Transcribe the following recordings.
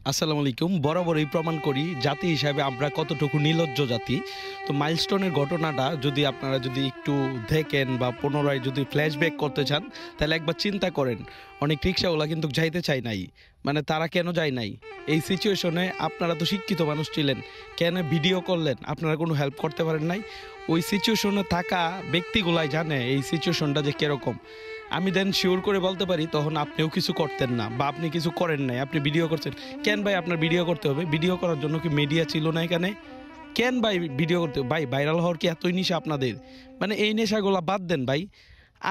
আসসালামু আলাইকুম। বরাবরই প্রমাণ করি জাতি হিসাবে আমরা কতটুকু নির্লজ্জ জাতি। তো মাইলস্টোনের ঘটনাটা যদি আপনারা একটু দেখেন বা পুনরায় যদি ফ্ল্যাশব্যাক করতে চান, তাহলে একবার চিন্তা করেন। অনেক রিক্সাওয়ালা কিন্তু যাইতে চায় নাই। মানে তারা কেন যায় নাই? এই সিচুয়েশনে আপনারা তো শিক্ষিত মানুষ ছিলেন। কেন ভিডিও করলেন? আপনারা কোনো হেল্প করতে পারেন নাই? ওই সিচুয়েশনে থাকা ব্যক্তিগুলাই জানে এই সিচুয়েশনটা যে কিরকম। আমি দেন শিওর করে বলতে পারি তখন আপনিও কিছু করতেন না বা আপনি কিছু করেন নাই, আপনি ভিডিও করছেন। কেন ভাই আপনার ভিডিও করতে হবে? ভিডিও করার জন্য কি মিডিয়া ছিল না এখানে? কেন ভাই ভিডিও করতে ভাই ভাইরাল হওয়ার কি এতই নেশা আপনাদের? মানে এই নেশাগুলো বাদ দেন ভাই।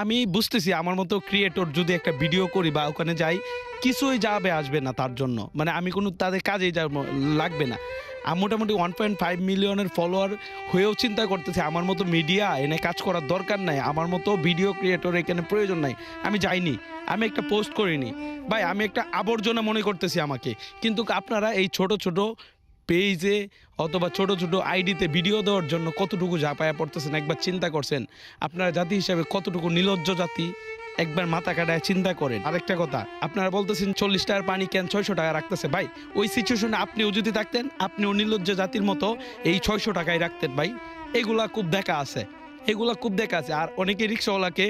আমি বুঝতেছি আমার মতো ক্রিয়েটর যদি একটা ভিডিও করি বা ওখানে যাই, কিছুই যাবে আসবে না তার জন্য। মানে আমি কোনো তাদের কাজেই লাগবে না। মোটামুটি 1.5 মিলিয়নের ফলোয়ার হয়েও চিন্তা করতেছি আমার মতো মিডিয়া এনে কাজ করার দরকার নাই, আমার মতো ভিডিও ক্রিয়েটর এখানে প্রয়োজন নাই। আমি যাইনি, আমি একটা পোস্ট করিনি ভাই, আমি একটা আবর্জনা মনে করতেছি আমাকে। কিন্তু আপনারা এই ছোট ছোট পেজে অথবা ছোট ছোট আইডিতে ভিডিও দেওয়ার জন্য কতটুকু ঝাঁপায়া পড়তেছেন একবার চিন্তা করছেন? আপনারা জাতি হিসাবে কতটুকু নির্লজ্জ জাতি, একবার মাথা কাটায় চিন্তা করেন। আরেকটা কথা, আপনারা বলতেছেন 40 টাকার পানি কেন 600 টাকা রাখতেছে। ভাই ওই সিচুয়েশনে আপনিও যদি থাকতেন, আপনিও নির্লজ্জ জাতির মতো এই 600 টাকায় রাখতেন ভাই। এগুলা খুব দেখা আছে, এগুলা খুব দেখা আছে। আর অনেকে রিক্সাওয়ালাকে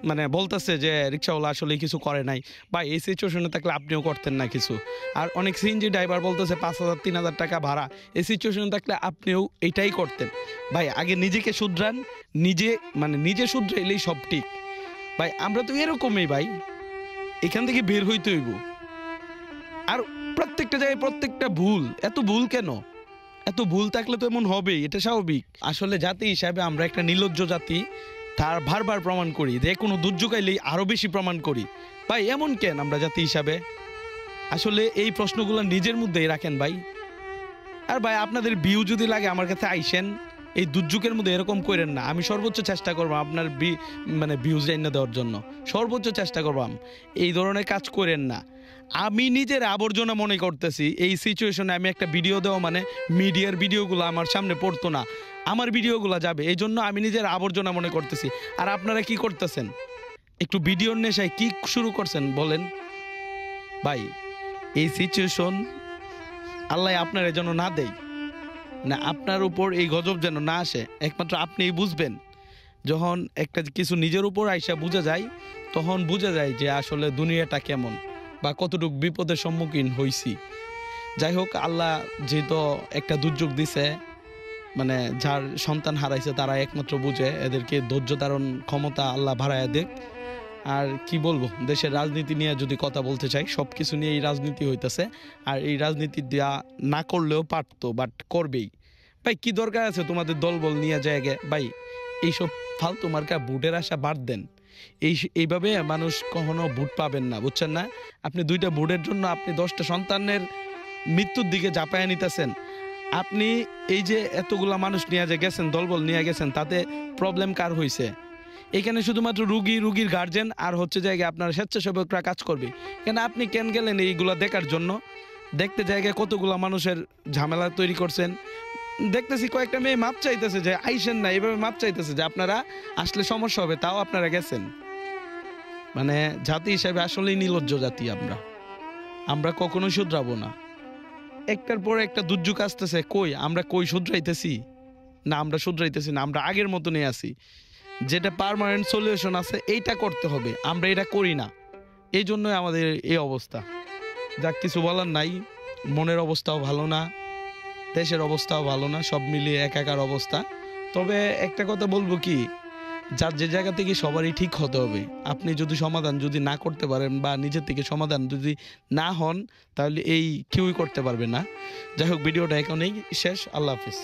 মানে বলতেছে যে রিক্সাওয়ালা আসলে কিছু করে নাই। ভাই এই সিচুয়েশনে থাকলে আপনিও করতেন না কিছু। আর অনেক সিএনজি ড্রাইভার বলতেছে 5,000 3,000 টাকা ভাড়া। এই সিচুয়েশনে থাকলে আপনিও এইটাই করতেন। ভাই আগে নিজেকে শুধরান, নিজে শুধরাইলেই সব ঠিক। ভাই আমরা তো এরকমই ভাই, এখান থেকে বের হইতে হইব। আর প্রত্যেকটা জায়গায় প্রত্যেকটা ভুল, এত ভুল কেন? এত ভুল থাকলে তো এমন হবেই, এটা স্বাভাবিক। আসলে জাতি হিসাবে আমরা একটা নির্লজ্জ জাতি, তার বারবার প্রমাণ করি। যে কোনো দুর্যোগ আইলেই আরও বেশি প্রমাণ করি। ভাই এমন কেন আমরা জাতি হিসাবে? আসলে এই প্রশ্নগুলো নিজের মধ্যেই রাখেন ভাই। আর ভাই আপনাদের ভিউ যদি লাগে আমার কাছে আইসেন, এই দুর্যোগের মধ্যে এরকম করেন না। আমি সর্বোচ্চ চেষ্টা করবো আপনার ভিউজ এনে দেওয়ার জন্য, সর্বোচ্চ চেষ্টা করবাম। এই ধরনের কাজ করেন না। আমি নিজের আবর্জনা মনে করতেছি এই সিচুয়েশনে। আমি একটা ভিডিও দেওয়া মানে মিডিয়ার ভিডিওগুলো আমার সামনে পড়তো না, আমার ভিডিওগুলো যাবে, এই জন্য আমি নিজের আবর্জনা মনে করতেছি। আর আপনারা কি করতেছেন? একটু ভিডিওর নেশায় কি শুরু করছেন বলেন ভাই? এই সিচুয়েশন আল্লাহ আপনার যেন না দেয়, না আপনার উপর এই গজব যেন না আসে। একমাত্র আপনিই বুঝবেন। যখন একটা কিছু নিজের উপর আইসা বোঝা যায়, তখন বোঝা যায় যে আসলে দুনিয়াটা কেমন বা কতটুকু বিপদের সম্মুখীন হইছি। যাই হোক, আল্লাহ যেহেতু একটা দুর্যোগ দিছে, মানে যার সন্তান হারাইছে তারা একমাত্র বুঝে। এদেরকে ধৈর্য ধারণ ক্ষমতা আল্লাহ বাড়ায় দেখ। আর কি বলবো, দেশের রাজনীতি নিয়ে যদি কথা বলতে চাই, সব কিছু নিয়ে এই রাজনীতি হইতেছে। আর এই রাজনীতি দেওয়া না করলেও পারতো, বাট করবেই। ভাই কি দরকার আছে তোমাদের দলবল নিয়ে জায়গায়? ভাই এইসব ফালতু মার্কা ভোটের আশা বাদ দেন। এইভাবে মানুষ কখনো ভোট পাবেন না, বুঝছেন না? আপনি 2টা ভোটের জন্য আপনি 10টা সন্তানের মৃত্যুর দিকে ঝাঁপায়া নিতেছেন। আপনি এই যে এতগুলা মানুষ নিয়ে যে গেছেন, দলবল নিয়ে গেছেন, তাতে প্রবলেম কার হয়েছে? এখানে শুধুমাত্র রুগীর গার্জেন আর হচ্ছে জায়গায় আপনার স্বেচ্ছাসেবকরা কাজ করবে। কেন আপনি কেন গেলেন এইগুলা দেখার জন্য? দেখতে জায়গায় কতগুলা মানুষের ঝামেলা তৈরি করছেন। দেখতেছি কয়েকটা মেয়ে মাপ চাইতেছে যে আইসেন না, এইভাবে মাপ চাইতেছে যে আপনারা আসলে সমস্যা হবে, তাও আপনারা গেছেন। মানে জাতি হিসাবে আসলেই নির্লজ্জ জাতি আমরা। আমরা কখনোই শুধরাবো না। একটার পর একটা দুর্যোগ আসতেছে, কই শুধরাইতেছি না? আমরা শুধরাইতেছি না, আমরা আগের মতনই আছি। যেটা পার্মানেন্ট সলিউশন আছে এইটা করতে হবে, আমরা এটা করি না। এই জন্যই আমাদের এই অবস্থা। যাক, কিছু বলার নাই। মনের অবস্থাও ভালো না, দেশের অবস্থাও ভালো না, সব মিলিয়ে একাকার অবস্থা। তবে একটা কথা বলবো কি, যার যে জায়গা থেকে সবারই ঠিক হতে হবে। আপনি যদি সমাধান যদি না করতে পারেন বা নিজের থেকে সমাধান যদি না হন, তাহলে এই কেউই করতে পারবে না। যাই হোক, ভিডিওটা এখানেই শেষ। আল্লাহ হাফিজ।